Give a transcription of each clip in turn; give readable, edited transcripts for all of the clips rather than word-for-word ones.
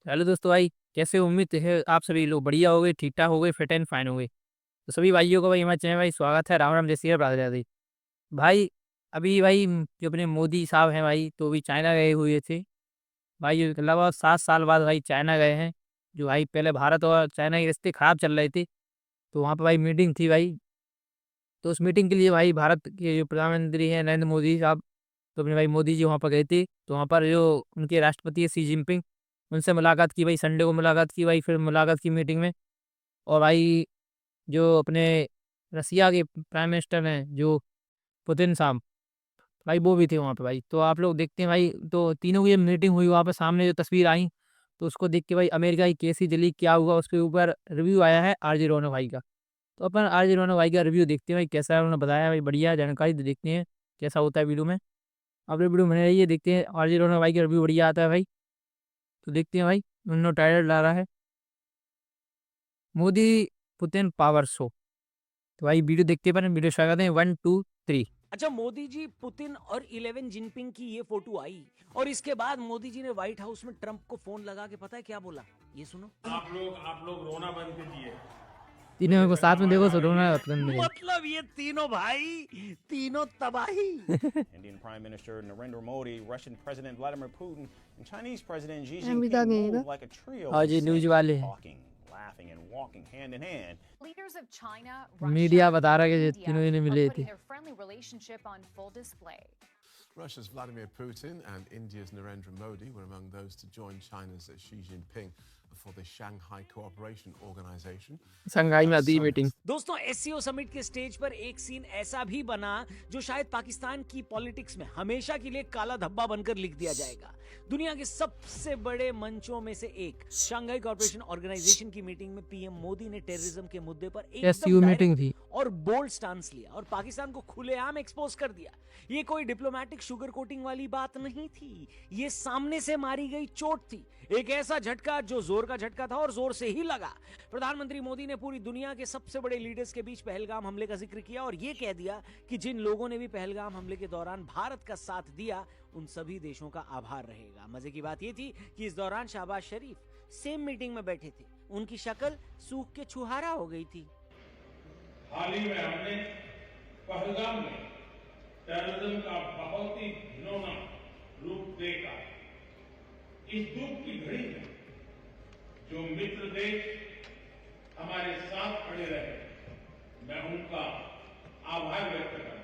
Hello दोस्तों भाई, कैसे हो? उम्मीद है आप सभी लोग बढ़िया हो गए, ठीक-ठाक हो गए, फिट एंड फाइन हो गए। तो सभी भाइयों को भाई हमारे चैनल में भाई स्वागत है। राम राम, जय सिया राधे राधे। भाई अभी भाई जो अपने मोदी साहब हैं भाई, तो अभी चाइना गए हुए थे। भाई लगभग 7 साल बाद भाई चाइना गए हैं। जो भाई पहले भारत और चाइना के रिश्ते खराब चल रहे थे, तो वहाँ पे भाई मीटिंग थी भाई। तो उस मीटिंग के लिए भाई भारत के जो प्रधानमंत्री हैं नरेंद्र मोदी साहब, तो अपने भाई मोदी जी वहाँ पर गए थे। तो वहाँ पर जो उनके राष्ट्रपति है शी जिनपिंग, उनसे मुलाकात की भाई, संडे को मुलाकात की भाई, फिर मुलाकात की मीटिंग में। और भाई जो अपने रसिया के प्राइम मिनिस्टर हैं जो पुतिन साहब, भाई वो भी थे वहाँ पे भाई। तो आप लोग देखते हैं भाई, तो तीनों की जब मीटिंग हुई वहाँ पे सामने जो तस्वीर आई, तो उसको देख के भाई अमेरिका की कैसी जली क्या हुआ, उसके ऊपर रिव्यू आया है आरजे रोनो भाई का। तो अपन आरजे रोनो भाई का रिव्यू देखते हैं भाई, कैसा है उन्होंने बताया भाई, बढ़िया जानकारी तो देखते हैं कैसा होता है वीडियो में। आप लोग वीडियो बने रहिए, देखते हैं आरजे रोनो भाई का रिव्यू बढ़िया आता है भाई। तो देखते हैं भाई, उन्होंने टाइटल डाला है मोदी पुतिन पावर शो। तो भाई वीडियो देखते हैं, वीडियो स्वागत है 1 2 3। अच्छा, मोदी जी, पुतिन और 11 जिनपिंग की ये फोटो आई और इसके बाद मोदी जी ने व्हाइट हाउस में ट्रंप को फोन लगा के पता है क्या बोला? ये सुनो। आप लोग रोना बंद कीजिए। तीनों मुझे को साथ में शंका देखो आ तो रही रोना है। मतलब नहीं। मतलब ये तीनों भाई, तीनों तबाही। Indian Prime Minister Narendra Modi, Russian President Vladimir Putin, and Chinese President Xi मैं बता Jinping देगा move like a trio आज of ये न्यूज six, वाले talking, laughing, and walking hand in hand. Leaders of China, media Russia, बता and रहा है कि India तीनों जने are मिले थे। putting their friendly relationship on full display. Russia's Vladimir Putin and India's Narendra Modi were among those to join China's Xi Jinping for the Shanghai Cooperation Organization. संघाई में आती मीटिंग। दोस्तों, एससीओ समिट के stage पर एक scene ऐसा भी बना जो शायद पाकिस्तान की पॉलिटिक्स में हमेशा के लिए काला धब्बा बनकर लिख दिया जाएगा। दुनिया के सबसे बड़े मंचों में से एक शंघाई कॉर्पोरेशन ऑर्गेनाइजेशन की मीटिंग में पीएम मोदी ने टेररिज्म के मुद्दे पर एससीओ एकदम मीटिंग डायरेक्ट थी। और बोल्ड स्टांस लिया और पाकिस्तान को खुलेआम एक्सपोज कर दिया। ये कोई डिप्लोमेटिक शुगर कोटिंग वाली बात नहीं थी, ये सामने से मारी गई चोट थी। एक ऐसा झटका जो जोर का झटका था और जोर से ही लगा। प्रधानमंत्री मोदी ने पूरी दुनिया के सबसे बड़े लीडर्स के बीच पहलगाम हमले का जिक्र किया और यह कह दिया कि जिन लोगों ने भी पहलगाम हमले के दौरान भारत का साथ दिया, उन सभी देशों का आभार रहेगा। मजे की बात यह थी कि इस दौरान शहबाज शरीफ सेम मीटिंग में बैठे थे, उनकी शक्ल सूख के छुहारा हो गई थी। हाल ही में हमने पहलगाम में टेररिज्म का बहुत ही घिनौना रूप देखा। इस दुख की घड़ी में जो मित्र देश हमारे साथ खड़े रहे, मैं उनका आभार व्यक्त करता हूं।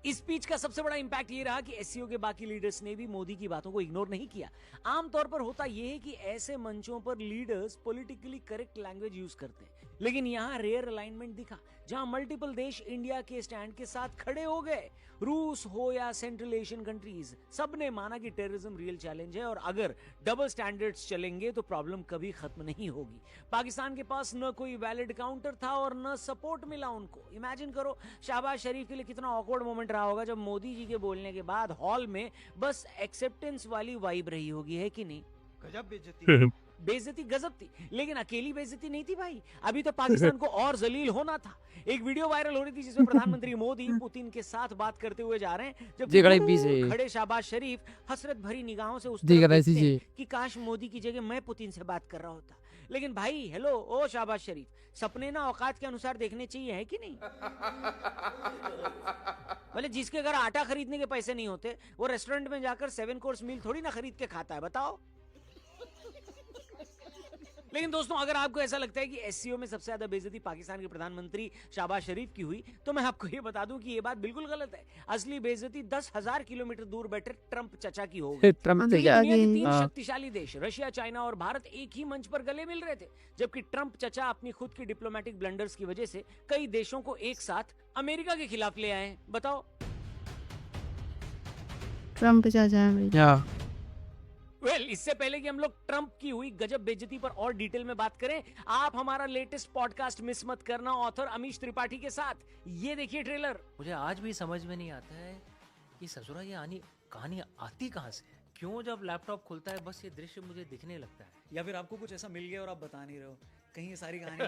इस स्पीच का सबसे बड़ा इंपैक्ट ये रहा कि एससीओ के बाकी लीडर्स ने भी मोदी की बातों को इग्नोर नहीं किया। आमतौर पर होता यह है कि ऐसे मंचों पर leaders politically correct language use करते हैं, लेकिन यहां रेयर अलाइनमेंट दिखा, जहां मल्टीपल देश इंडिया के स्टैंड के साथ खड़े हो गए। रूस हो या सेंट्रल एशियन कंट्रीज, सबने माना कि टेररिज्म रियल चैलेंज है और अगर डबल स्टैंडर्ड्स चलेंगे तो प्रॉब्लम कभी खत्म नहीं होगी। पाकिस्तान के पास न कोई वैलिड काउंटर था और न सपोर्ट मिला उनको। इमेजिन करो, शहबाज शरीफ के लिए कितना ऑकवर्ड मोमेंट रहा होगा जब मोदी जी के बोलने के बाद हॉल में बस एक्सेप्टेंस वाली वाइब रही होगी, है कि नहीं? गजब बेइज्जती। बेइज्जती गजब थी, लेकिन अकेली बेइज्जती नहीं थी भाई। अभी तो पाकिस्तान को और जलील होना था। एक वीडियो वायरल हो रही थी जिसमें प्रधानमंत्री मोदी पुतिन के साथ बात करते हुए जा रहे हैं, जबकि दूर खड़े शहबाज शरीफ हसरत भरी निगाहों से उस तरफ देखते हैं कि काश मोदी की जगह मैं पुतिन से बात कर रहा होता। लेकिन भाई हेलो, ओ शहबाज शरीफ, सपने ना औकात के अनुसार देखने चाहिए, है कि नहीं? बोले जिसके घर आटा खरीदने के पैसे नहीं होते, वो रेस्टोरेंट में जाकर 7 कोर्स मील थोड़ी ना खरीद के खाता है, बताओ। लेकिन दोस्तों, अगर आपको ऐसा लगता है कि एससीओ में सबसे ज्यादा बेइज्जती पाकिस्तान के प्रधानमंत्री शहबाज शरीफ की हुई, तो मैं आपको ये बता दूं कि ये बात बिल्कुल गलत है। असली बेइज्जती 10,000 किलोमीटर दूर बैठे ट्रंप चचा की होगी। दुनिया के 3 शक्तिशाली देश रशिया, चाइना और भारत एक ही मंच पर गले मिल रहे थे, जबकि ट्रंप चचा अपनी खुद की डिप्लोमेटिक ब्लंडर्स की वजह से कई देशों को एक साथ अमेरिका के खिलाफ ले आए। बताओ, ट्रंप चाचा इससे पहले कि हम लोग ट्रंप की हुई गजब बेइज्जती पर और डिटेल में बात करें, आप हमारा लेटेस्ट पॉडकास्ट मिस मत करना ऑथर अमीश त्रिपाठी के साथ। ये देखिए ट्रेलर। मुझे आज भी समझ में नहीं आता है कि ससुरा ये कहानी आती कहाँ से है। क्यों जब लैपटॉप खुलता है बस ये दृश्य मुझे दिखने लगता है। या फिर आपको कुछ ऐसा मिल गया और आप बता नहीं रहे हो, कहीं ये सारी कहानी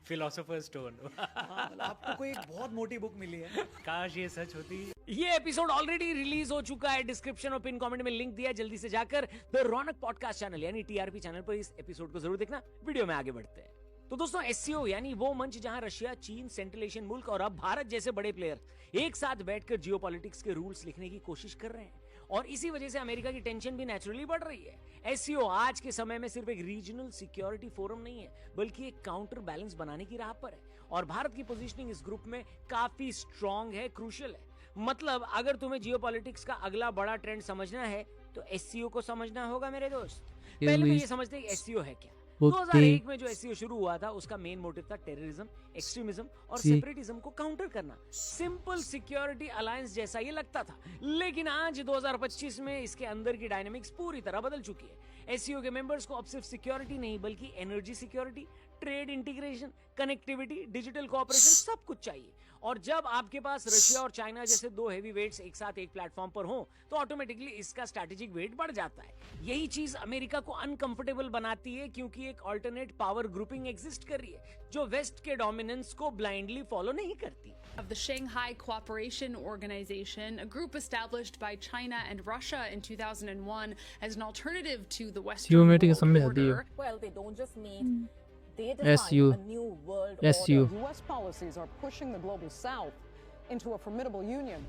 फिलोसोफर्स स्टोन। हाँ, मतलब आपको कोई एक बहुत मोटी बुक मिली है। काश ये सच होती। ये एपिसोड ऑलरेडी रिलीज हो चुका है, डिस्क्रिप्शन और पिन कमेंट में लिंक दिया है, जल्दी से जाकर द रौनक पॉडकास्ट चैनल यानी टीआरपी चैनल पर इस एपिसोड को जरूर देखना। वीडियो में आगे बढ़ते हैं। तो दोस्तों, एससीओ यानी वो मंच जहां रशिया, चीन, सेंट्रल एशियन मुल्क और अब भारत जैसे बड़े प्लेयर एक साथ बैठकर जियोपॉलिटिक्स के रूल्स लिखने की कोशिश कर रहे हैं, और इसी वजह से अमेरिका की टेंशन भी नेचुरली बढ़ रही है। एससीओ आज के समय में सिर्फ एक रीजनल सिक्योरिटी फोरम नहीं है, बल्कि एक काउंटर बैलेंस बनाने की राह पर है, और भारत की पोजीशनिंग इस ग्रुप में काफी स्ट्रांग है, क्रूशियल है। मतलब अगर तुम्हें जियोपॉलिटिक्स का अगला बड़ा ट्रेंड समझना है तो एससीओ को समझना होगा मेरे दोस्त। पहले तो ये समझते हैं एससीओ है क्या। 2001 में जो एससीओ शुरू हुआ था उसका मेन मोटिव था टेररिज्म, एक्सट्रीमिज्म और सेपरेटिज्म को काउंटर करना। सिंपल सिक्योरिटी अलायंस जैसा ये लगता था, लेकिन आज 2025 में इसके अंदर की डायनामिक्स पूरी तरह बदल चुकी है। एससीओ के मेंबर्स को अब सिर्फ सिक्योरिटी नहीं बल्कि energy security, trade integration, connectivity, digital cooperation सब कुछ चाहिए। और जब आपके पास रशिया और चाइना जैसे दो हेवी वेट्स एक साथ एक प्लेटफॉर्म पर हो तो ऑटोमेटिकली इसका स्ट्रैटेजिक वेट बढ़ जाता है। यही चीज अमेरिका को अनकंफर्टेबल बनाती है, क्योंकि एक अल्टरनेट पावर ग्रुपिंग एग्जिस्ट कर रही है जो वेस्ट के डोमिनेंस को ब्लाइंडली फॉलो नहीं करती। Of the Shanghai Cooperation Organization, a group established by China and Russia in 2001 as an alternative to the Western world order. Well, they don't just meet. They SU. define a new world SU. order. U.S. policies are pushing the global south into a formidable union.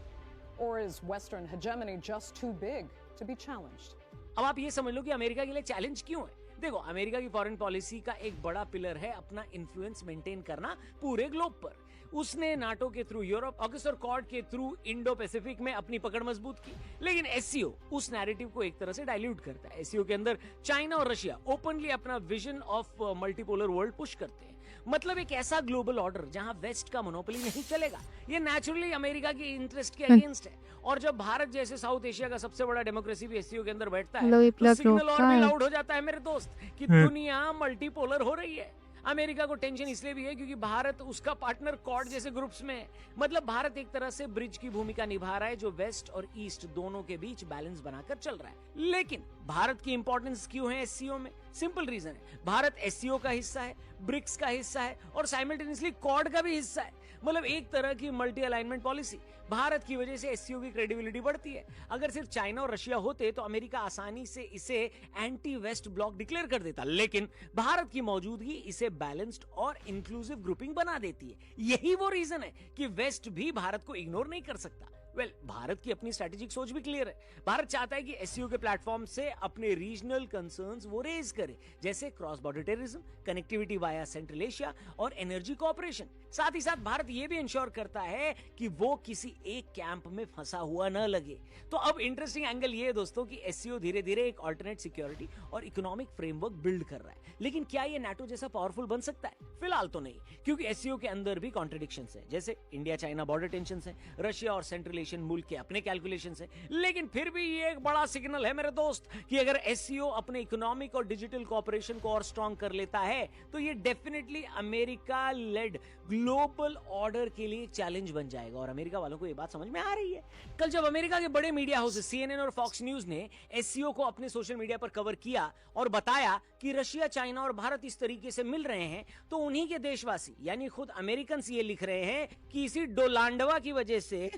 Or is Western hegemony just too big to be challenged? अब आप ये समझ लो कि America के लिए challenge क्यों है। देखो, अमेरिका की फॉरेन पॉलिसी का एक बड़ा पिलर है अपना इन्फ्लुएंस मेंटेन करना पूरे ग्लोब पर। उसने नाटो के थ्रू यूरोप, ऑकस और कॉर्ड के थ्रू इंडो पैसिफिक में अपनी पकड़ मजबूत की, लेकिन एससीओ उस नैरेटिव को एक तरह से डाइल्यूट करता है। एससीओ के अंदर चाइना और रशिया ओपनली अपना vision of multipolar world push करते हैं। मतलब एक ऐसा ग्लोबल ऑर्डर जहां वेस्ट का मोनोपोली नहीं चलेगा। ये नेचुरली अमेरिका के इंटरेस्ट के अगेंस्ट है, और जब भारत जैसे साउथ एशिया का सबसे बड़ा डेमोक्रेसी भी एससीओ के अंदर बैठता है तो सिग्नल और भी लाउड हो जाता है मेरे दोस्त कि दुनिया मल्टीपोलर हो रही है। अमेरिका को टेंशन इसलिए भी है क्योंकि भारत उसका पार्टनर क्वाड जैसे ग्रुप्स में है। मतलब भारत एक तरह से ब्रिज की भूमिका निभा रहा है जो वेस्ट और ईस्ट दोनों के बीच बैलेंस बनाकर चल रहा है। लेकिन भारत की इंपॉर्टेंस क्यों है एससीओ में? सिंपल रीजन है, भारत एससीओ का हिस्सा है, ब्रिक्स का हिस्सा है और साइमल्टेनियसली क्वाड का भी हिस्सा है। मतलब एक तरह की मल्टी अलाइनमेंट पॉलिसी। भारत की वजह से एससीओ की क्रेडिबिलिटी बढ़ती है। अगर सिर्फ चाइना और रशिया होते तो अमेरिका आसानी से इसे एंटी वेस्ट ब्लॉक डिक्लेयर कर देता, लेकिन भारत की मौजूदगी इसे बैलेंस्ड और इंक्लूसिव ग्रुपिंग बना देती है। यही वो रीजन है कि वेस्ट भी भारत को इग्नोर नहीं कर सकता। भारत की अपनी स्ट्रेटेजिक सोच भी क्लियर है। भारत चाहता है कि एससीओ के प्लेटफॉर्म से अपने रीजनल कंसर्न्स वो रेज करे, जैसे cross border terrorism, connectivity via central Asia और एनर्जी कोऑपरेशन। साथ ही साथ भारत ये भी इंश्योर करता है कि वो किसी एक कैंप में फंसा हुआ न लगे। तो अब इंटरेस्टिंग एंगल ये है दोस्तों कि एससीओ धीरे धीरे एक अल्टरनेट सिक्योरिटी और इकोनॉमिक फ्रेमवर्क बिल्ड कर रहा है। लेकिन क्या ये नाटो जैसा पावरफुल बन सकता है? फिलहाल तो नहीं, क्योंकि एससीओ के अंदर भी कॉन्ट्रडिक्शंस हैं, जैसे इंडिया चाइना बॉर्डर टेंशंस हैं, रशिया और सेंट्रल एशियन मुल्क के अपने कैलकुलेशंस हैं। लेकिन फिर भी ये एक बड़ा सिग्नल है मेरे दोस्त कि अगर एससीओ अपने इकोनॉमिक और डिजिटल कोऑपरेशन को और स्ट्रांग कर लेता है तो ये definitely America led global order के लिए चैलेंज बन जाएगा, और अमेरिका वालों को ये बात समझ में आ रही है। कल जब अमेरिका के बड़े मीडिया हाउसेस सीएनएन और फॉक्स न्यूज ने एससीओ को अपने सोशल मीडिया पर कवर किया और बताया कि रशिया, चाइना और भारत इस तरीके से मिल रहे हैं, तो उन्हीं के देशवासी यानी खुद अमेरिकन ये लिख रहे हैं कि इसी डोलांडवा की वजह से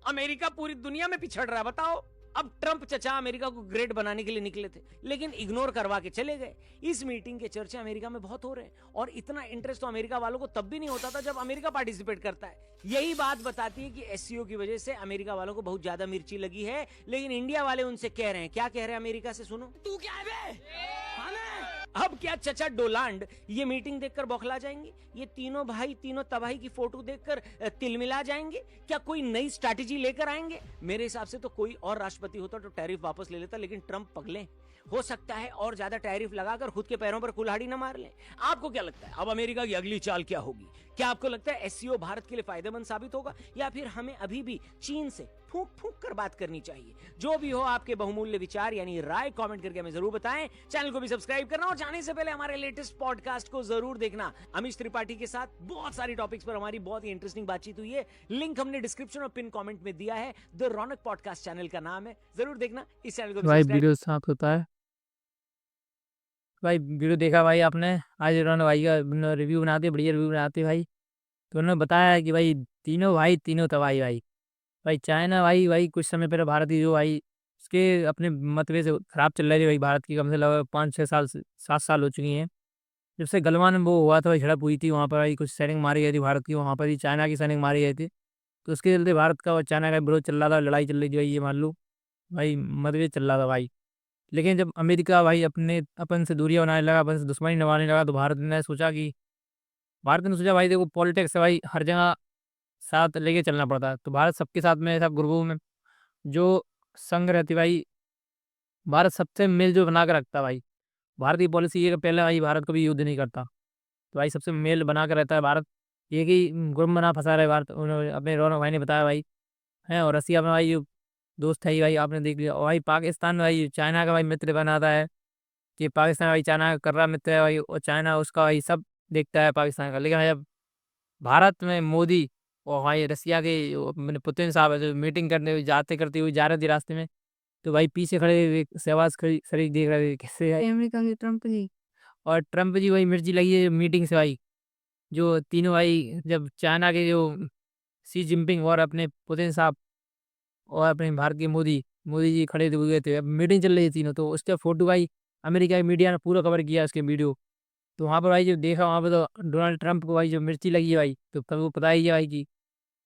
अमेरिका पूरी दुनिया में पिछड़ रहा है। बताओ, अब ट्रंप चचा अमेरिका को ग्रेट बनाने के लिए निकले थे, लेकिन इग्नोर करवा के चले गए। इस मीटिंग के चर्चे अमेरिका में बहुत हो रहे हैं, और इतना इंटरेस्ट तो अमेरिका वालों को तब भी नहीं होता था जब अमेरिका पार्टिसिपेट करता है। यही बात बताती है कि एससीओ की वजह से अमेरिका वालों को बहुत ज्यादा मिर्ची लगी है। लेकिन इंडिया वाले उनसे कह रहे हैं, क्या कह रहे हैं अमेरिका से? सुनो, तू क्या है बे? अब क्या चचा डोलांड ये मीटिंग देखकर बौखला जाएंगे? ये तीनों भाई तीनों तबाही की फोटो देखकर तिलमिला जाएंगे? क्या कोई नई स्ट्रैटेजी लेकर आएंगे? मेरे हिसाब से तो कोई और राष्ट्रपति होता तो टैरिफ वापस ले लेता, लेकिन ट्रंप पगले, हो सकता है और ज्यादा टैरिफ लगाकर खुद के पैरों पर कुल्हाड़ी न मार लें। आपको क्या लगता है अब अमेरिका की अगली चाल क्या होगी? क्या आपको लगता है एससीओ भारत के लिए फायदेमंद साबित होगा, या फिर हमें अभी भी चीन से फूंक फूंक कर बात करनी चाहिए? जो भी हो, आपके बहुमूल्य विचार यानी राय कमेंट करके हमें जरूर बताएं। चैनल को भी सब्सक्राइब करना, और जाने से पहले हमारे लेटेस्ट पॉडकास्ट को जरूर देखना। अमीश त्रिपाठी के साथ बहुत सारी टॉपिक्स पर हमारी बहुत ही इंटरेस्टिंग बातचीत हुई है। लिंक हमने डिस्क्रिप्शन और पिन कमेंट में दिया है। द रौनक पॉडकास्ट चैनल का नाम है, जरूर देखना। इस चैनल को भी सब्सक्राइब वीडियो साथ होता है। भाई वीडियो देखा भाई आपने, आज उन्होंने भाई का रिव्यू बनाते, बढ़िया रिव्यू बनाते भाई। तो उन्होंने बताया है कि भाई तीनों भाई तीनों तबाही भाई। भाई चाइना भाई कुछ समय पहले भारत की जो भाई उसके अपने मतवे से खराब चल रही थी भाई, भारत की कम से लगभग 5-6 साल 7 साल हो चुकी हैं। जब से गलवान में वो हुआ था भाई, झड़प हुई थी वहाँ पर भाई, कुछ सैनिक मारी गई थी भारत की, वहाँ पर ही चाइना की सैनिक मारी गई थी। तो उसके चलते भारत का और चाइना का विरोध चल रहा था, लड़ाई चल रही थी भाई, ये मान लो भाई मतभेद चल रहा था भाई। लेकिन जब अमेरिका भाई अपने अपन से दूरियां बनाने लगा, अपन से दुश्मनी निभाने लगा, तो भारत ने सोचा भाई देखो पॉलिटिक्स है भाई, हर जगह साथ लेके चलना पड़ता है। तो भारत सबके साथ में सब ग्रुपों में जो संघ रहती भाई, भारत सबसे मेल जो बना के रखता है भाई। भारत की पॉलिसी ये है कि पहले भाई भारत कभी युद्ध नहीं करता, तो भाई सबसे मेल बना के रहता है भारत। एक ही ग्रुप बना फंसा रहा है भारत, उन्होंने अपने रौनक भाई ने बताया भाई है। और रसिया में भाई जो दोस्त है ही भाई, आपने देख लिया। और भाई पाकिस्तान में भाई चाइना का भाई मित्र बनाता है, कि पाकिस्तान भाई चाइना का कर रहा मित्र है भाई, और चाइना उसका भाई सब देखता है पाकिस्तान का। लेकिन भाई अब भारत में मोदी और भाई रसिया के मैंने पुतिन साहब है, जो मीटिंग करने हुए जाते करते हुए जा रहे थे रास्ते में, तो भाई पीछे खड़े हुए शहबाज शरीफ देख रहे थे कैसे है अमेरिका के ट्रम्प जी। और ट्रम्प जी वही मिर्ची लगी है मीटिंग से भाई, जो तीनों भाई जब चाइना के जो सी जिनपिंग और अपने पुतिन साहब और अपने भारत के मोदी मोदी जी खड़े हुए थे, अब मीटिंग चल रही थी तीनों, तो उसका फोटो भाई अमेरिका की मीडिया ने पूरा कवर किया उसके वीडियो। तो वहाँ पर भाई जो देखा, वहाँ पर तो डोनाल्ड ट्रंप को भाई जो मिर्ची लगी है भाई, तो फिर वो पता ही है भाई कि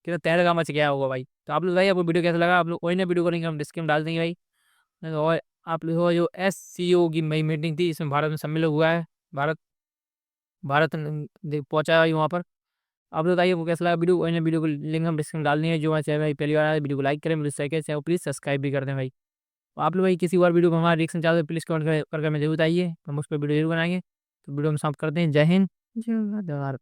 कितना तहलका मच गया होगा भाई। तो आप लोग भाई आपको वीडियो कैसा लगा, आप लोग कोई ना वीडियो करेंगे हम डिस्क्रिप्शन डाल देंगे भाई। और आप लोगों का जो SCO की मई मीटिंग थी, इसमें भारत में सम्मिलित हुआ है, भारत भारत पहुंचा है भाई वहाँ पर। आप लोग बताइए वो कैसा लगा वीडियो, कोई ना वीडियो को लिंक हम डिस्क्रिप्शन डाल देंगे। जो हमारे चैनल भाई पहली बार आया वीडियो को लाइक करें, मेरे चैनल प्लीज़ सब्सक्राइब भी कर दें भाई। तो आप लोग भाई किसी और वीडियो में हमारा रिएक्शन चाहते हो प्लीज़ कमेंट करके हमें जरूर बताइए, हम उस पर वीडियो जरूर बनाएंगे। तो वीडियो हम समाप्त करते हैं। जय हिंद, जय भारत।